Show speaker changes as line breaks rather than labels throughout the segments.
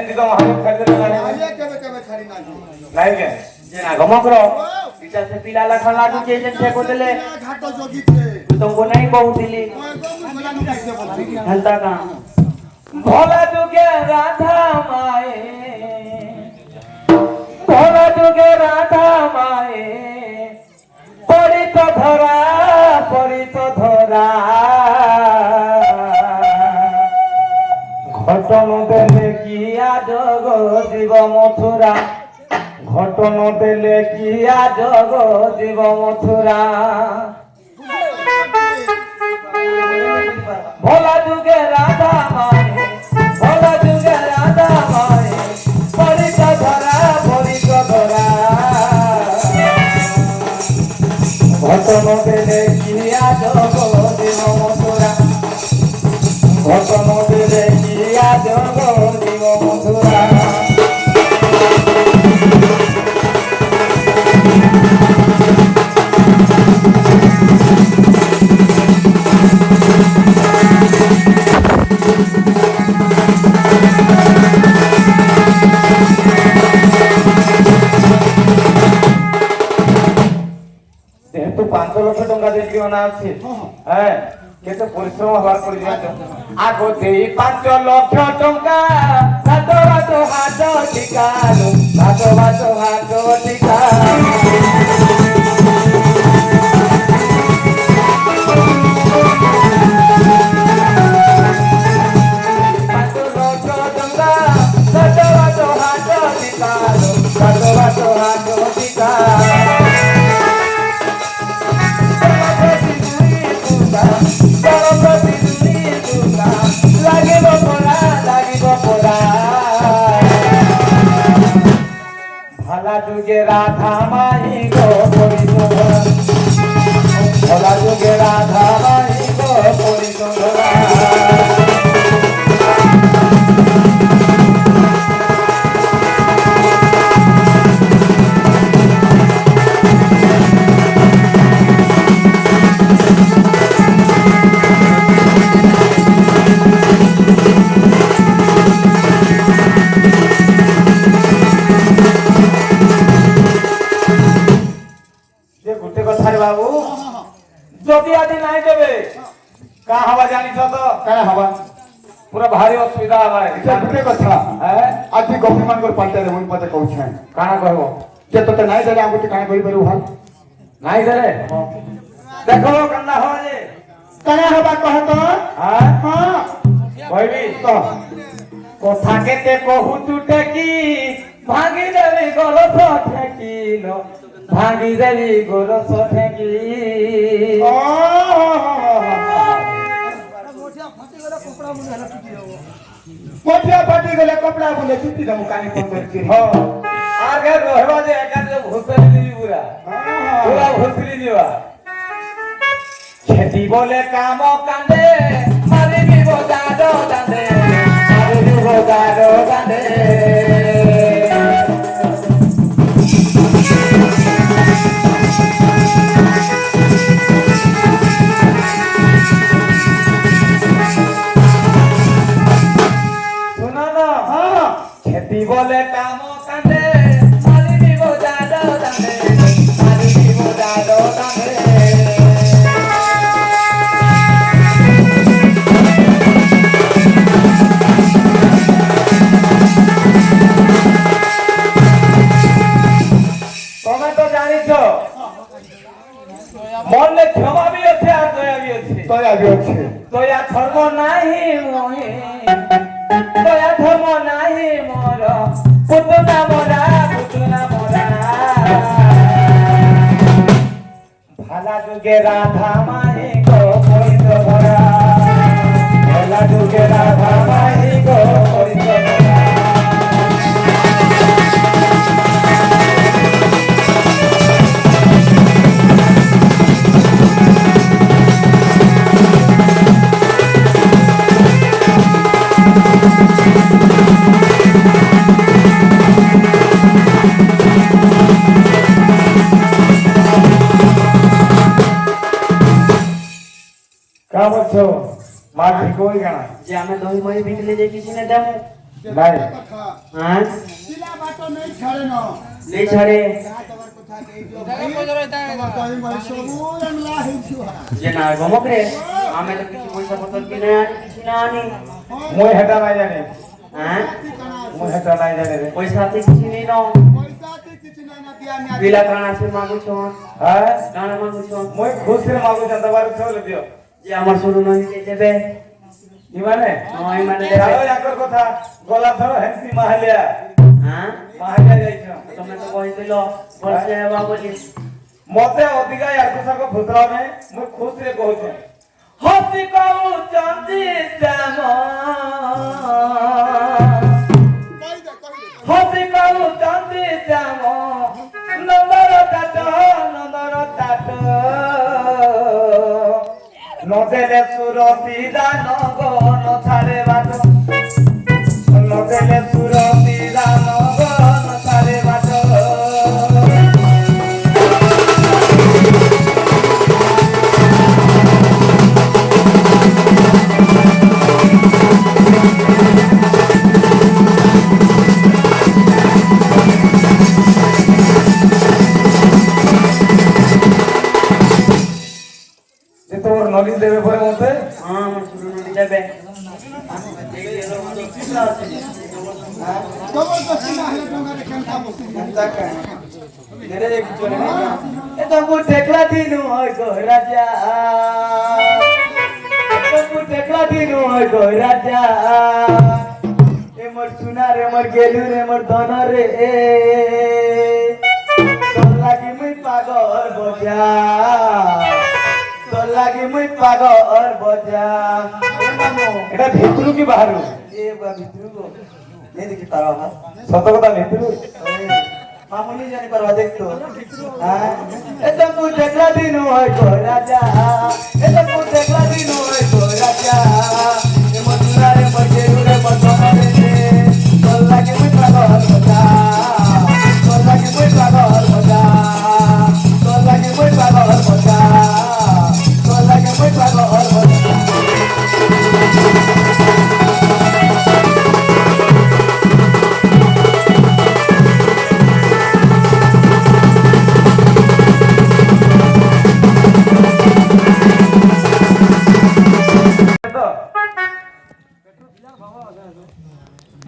एंदी तो हम खरीद ले
आलिया केबे छाड़ी ना
नहीं के जे ना गमकरो इटा से पिला लखन लाडू के जे ठेको देले
घाटो जोगी छे
तुमको नहीं कहूतिली
भला नु कैसे बोलती
हलता का भोला दुगे राधा माए भोला दुगे राधा माए पड़ी तो धरा घटन देले किया जग जीव मथुरा घटन देले किया जग जीव मथुरा भोला जुगे राधा माए भोला जुगे राधा माए पड़ी तो धरा घटन देले किया जग जीव मथुरा घटन देले किया जग जीव मथुरा যেহেতু 5 লক্ষ টাকা দেইকি অনা আছে হ্যাঁ কেতে পরিশ্রম হবার করি যাচ্ছ আগো দেই 5 লক্ষ টাকা সাতো বাতো হাত ঠিকালো সাতো বাতো হাত ঠিকালো 5 লক্ষ টাকা সাতো বাতো হাত ঠিকালো সাতো বাতো হাত ঠিকালো भला जुगे राधा माई गो कोई तो भला जुगे राधा माई गो कोई तो बाबू যদি আদি নাই দেবে কা হওয়া জানিছ তো
का हवा
पूरा भारी असुविधा हवा
এটা গুটে কথা হ্যাঁ আজি গপি মানকর পাল্টা রে মন পতে কইছে
কানা कहबो
যে তোতে নাই দেলে আমতে কানা কই পারু ভাল
নাই দেলে দেখো কান্না হওয়া যে
কানা হবা কহ তো
হ্যাঁ
हां
কইবি
তো
কথা কেতে কহু তুটে কি ভাঙি দেবি গলস ঠেকিল ভাঙি দেবি গলস ঠেকি
ओ मोटिया फाटी गले कपड़ा बोले छुट्टी दम कानी फोन करके
हां आगे रहबा जे एका जे भोसरी दिबी पूरा पूरा भोसरी दिबा खेती बोले काम कांदे मारी भी बोदाडो दांदे मारी भी बोदाडो दांदे खेती बोले काम कांदे मारी भी बोदाडो दांदे मारी भी बोदाडो दांदे तुम्हें तो जानी छो मन में क्षमा भी अच्छे और दया भी अच्छे
दया भी अच्छे
दया धर्म नहीं मोहे दया धर्म नहीं मोर पुतना मोरा भला जुगे राधा माई को कोई तो भरा भला जुगे राधा माई को कोई तो भरा का बच्चो मार ठीक होई गाना
जे हमें दही मही बिकले जे किसी ने दम
নাই
কথা
হ্যাঁ
পিলা বাট নেই ছাড়ে না
নেই ছাড়ে
যা তোমার কথা দেই দিও ভাই তোমার কই ভাই সবু আমলা হইছো
যে না গমক রে আমি তো কিছু পয়সা পত্র কিনে আনি কিছু না আনি
মই হেটা নাই জানি
হ্যাঁ
মই হেটা নাই জানি রে
পয়সা হাতে কিছু নেই ন
পয়সা তে কিছু না না দিয়া না
বিলা কারণ আছে মাগুছ
হ্যাঁ
কারণ মাগুছ
মই খুশির মাগু জানতে পারো চলে দিও
যে আমার শুরু নয় দেবে
কি মানে
নয় মানে
যাও
দেবে
একর কথা গলা ধরো হেন্সি মাহালিয়া
হ্যাঁ
মাহালিয়া যাইছ
তুমি তো কইছিল বলছে বাবুজি
মতে অধিকা আর কোসাক ভুতরামে মই খুশিরে কହୁছে হসি কউ চাঁদি শ্যাম
কই দে
হসি কউ চাঁদি শ্যাম নন্দর টাট নদেলে সুরতি দান গন ছাড়ে বাট নদেলে সুরতি দান গন ছাড়ে বাট যে তোর নলিন দেবে পরে মতে
হ্যাঁ আমার শুরু নয় দেবে
জবরদস্তি না হলে টঙ্কা দেখেন তা বসে
তবু টেকলা দিন হয় গো রাজা তবু টেকলা দিন হয় গো রাজা এমর সুনা রে মর গেলু রে মর ধন রে তোর লাগি মুই পাগল বজা তোর লাগি মুই পাগল বজা এটা ভিতরু কি বাহারু
এ বা ভিতরু গো নেই দেখি তার আওয়াজ
সত কথা ভিতরু
মামুনি জানি পারবা দেখতো হ্যাঁ
এটা কু টেকলা দিন হয় গো রাজা এটা কু টেকলা দিন হয় গো রাজা এমর সুনা রে মর গেলু রে মর ধন রে তোর লাগি মুই পাগল বজা তোর লাগি মুই পাগল বজা তোর লাগি মুই পাগল বজা তোর লাগি মুই পাগল বজা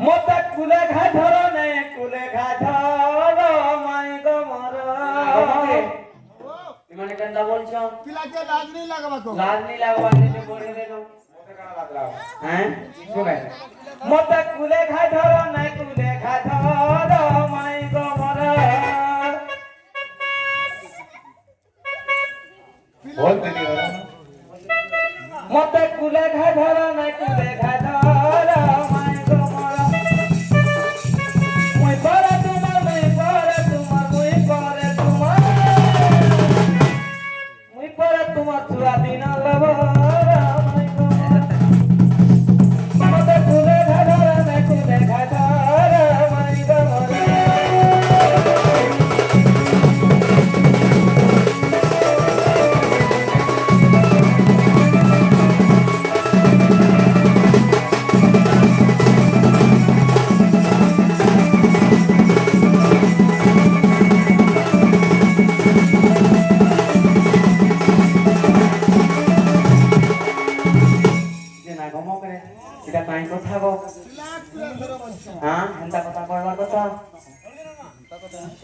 মোটা কুলে ঘা ধর নে কুলে ঘা ধর মাই গো মর
মানে কেনটা বলছো
পিলাকে লাজ নেই লাগাবা তো
লাল নি লাগবানি যে বড়ে দেনো হ্যাঁ
শুনে মোটা কুলে ঘা ধর নে কুলে ঘা ধর মাই গো মর বলতে দি মোটা কুলে ঘা ধর নে কুলে ঘা ধর মাই গো মর মুই করে তোমার মুই করে তোমার মুই করে তোমার মুই করে তোমার চূড়া দিন লব মাই গো মোটা কুলে ঘা ধর নে কুলে ঘা ধর মাই গো মর
যে না গমক রে এটা কাই কথা গো হ্যাঁ এন্তা কথা কইবার কথা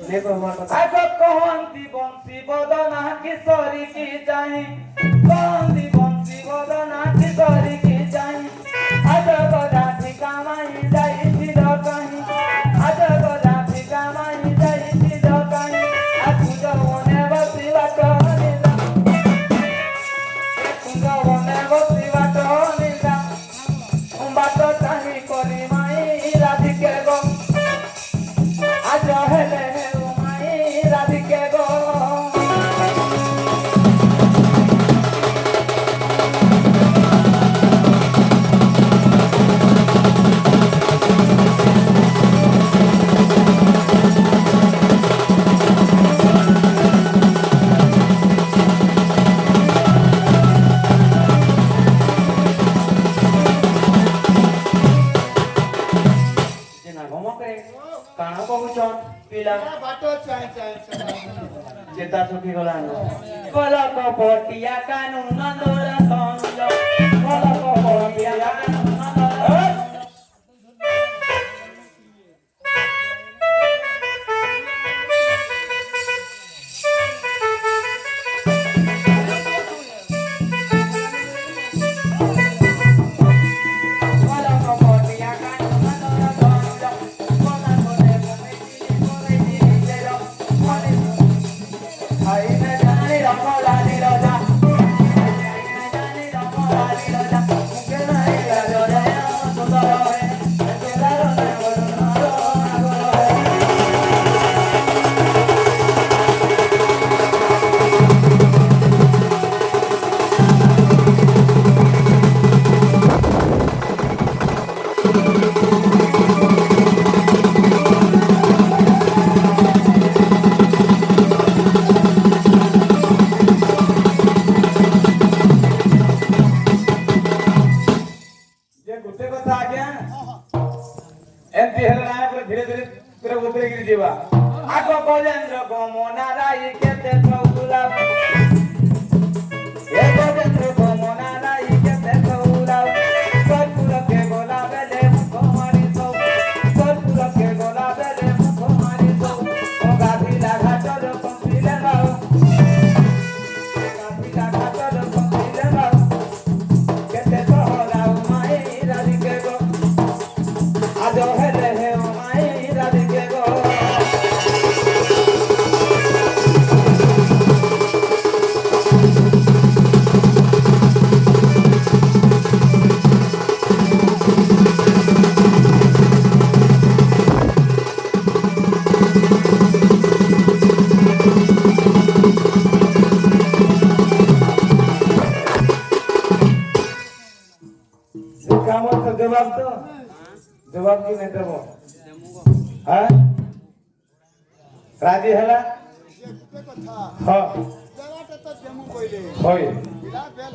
নে কইবার কথা
আজ কহন্তি বংশী বদনা কিশোরী কি চাহি কহন্তি বংশী বদনা কিশোরী কি চাহি আজ গদা ঠিকা মাই যাই ছিল কাহি আজ গদা ঠিকা মাই যাই ছিল কাহি আজু যৌবনে বসিবা টনিলা আজু যৌবনে বসিবা টনিলা বাট চাহি করি মাই রাধিকে গো আজ হেলে মাই রাধিকে গো
ପିଲା
ବାଟ ଚାଇଁ ଚାଇଁ
ଚେତା ଶୁଖି ଗଲାନ କଲକ ପଟିଆ କାନୁ ନନ୍ଦର ତଣ୍ଡ କଲକ ପଟିଆ କାନୁ ନନ୍ଦର
धीरे धीरे तेरे उतरे गिर जीवा आगो गजेंद्र गमना राई केते चौला ए गजेंद्र गमना राई केते चौला सरपुर के गोला बेले मुख मारी सौ सरपुर के गोला बेले मुख मारी सौ ओ गाभिला घाटर पंपिले बाऊ गाभिला घाटर पंपिले बाऊ केते तोहरा माई राधी के गो आजो हेले हे माई राधी के गो जवाब की नहीं देबो हां राजी हला
एते कथा
हां
जगाटे तो देमु कइले
होय
बिना बेल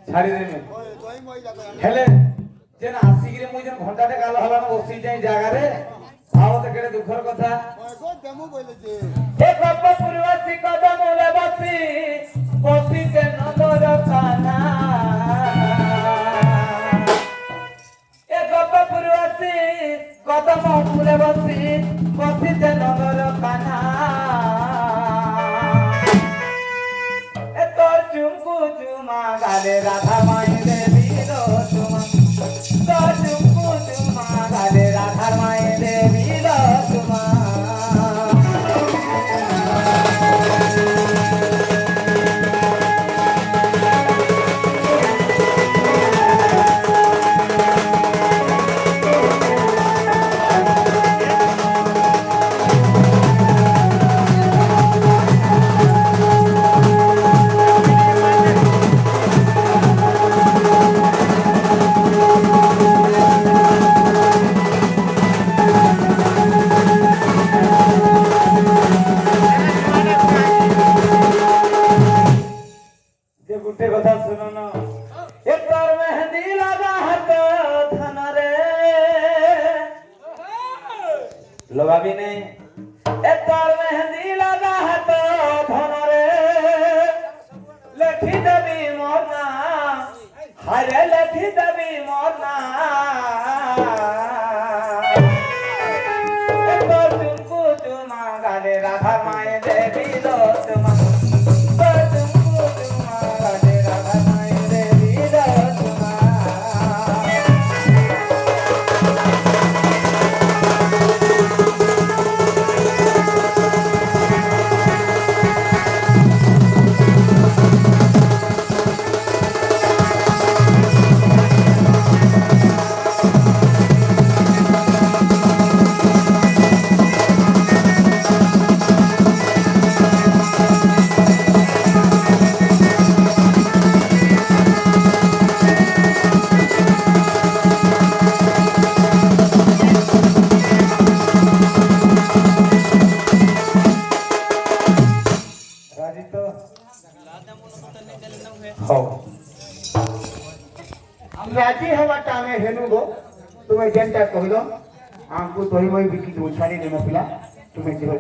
छाड़ी दे
में
ओए तोई मई जागा
हेले जेन आसीगिरे मु जेन घंटा टे काल हला बसी जाई जागा रे आओ त केडे दुखर कथा
ओए गो देमु कइले जे
ए गप्प पुरवासी कदम ले बसी बसी के नदर काना ए गप्प पुरवासी कदम ले बसी के नदर काना ए तोर चुमकू चुमा गाले राधा माई देवी रो चुमा तोर चुमकू चुमा गाले राधा माई देवी रो चुमा जे गुटे कथा सुनो न ए तोर मेहंदी लगा हाथ धन रे लबाबी नहीं ए तोर मेहंदी लगा हाथ धन रे लेखी देवी मोर नाम हरे लेखी देवी मोर नाम ए तोर तुमको तुमा गाले राधा माए देवी लो तुमा
राजी हवा टामे हेनु गो तुम्हें जेंटा कहिलो
ଆମକୁ ଦହି ମହି ବିକି ଦେବୁ ଛାଡ଼ି ଦେବ ପିଲା ତୁମେ ଯିବ